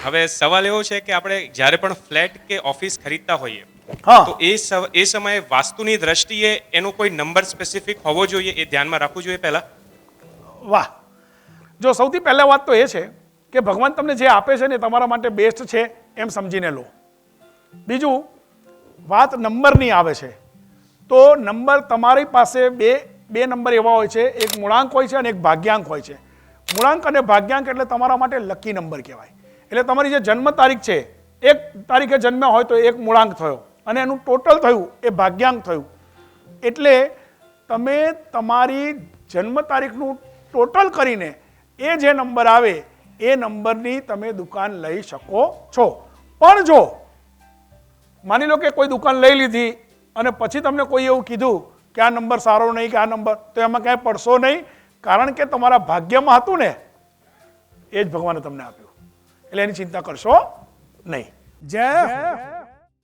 હવે સવાલ એવો છે કે આપણે જ્યારે પણ ફ્લેટ કે ઓફિસ ખરીદતા હોઈએ હા તો એ સમયે વાસ્તુની દ્રષ્ટિએ એનો કોઈ નંબર સ્પેસિફિક હોવો જોઈએ, એ ધ્યાનમાં રાખવું જોઈએ પહેલા. વાહ, જો સૌથી પહેલા વાત તો એ છે કે ભગવાન તમને જે આપે છે ને એ તમારા માટે બેસ્ટ છે એમ સમજીને લો. બીજું, વાત નંબરની આવે છે તો નંબર તમારી પાસે બે નંબર એવા હોય છે, એક મૂળાંક હોય છે અને એક ભાગ્યાંક હોય છે. મૂળાંક અને ભાગ્યાંક એટલે તમારા માટે લકી નંબર કહેવાય. એટલે તમારી જે જન્મ તારીખ છે, એક તારીખે જન્મ્યા હોય તો એક મૂળાંક થયો અને એનું ટોટલ થયું એ ભાગ્યાંક થયું. એટલે તમે તમારી જન્મ તારીખનું ટોટલ કરીને એ જે નંબર આવે એ નંબરની તમે દુકાન લઈ શકો છો. પણ જો માની લો કે કોઈ દુકાન લઈ લીધી અને પછી તમને કોઈ એવું કીધું કે આ નંબર સારો નહીં કે આ નંબર, તો એમાં ક્યાંય પડશો નહીં, કારણ કે તમારા ભાગ્યમાં હતું ને એ જ ભગવાને તમને આપ્યું. એટલે એની ચિંતા કરશો નહીં. જય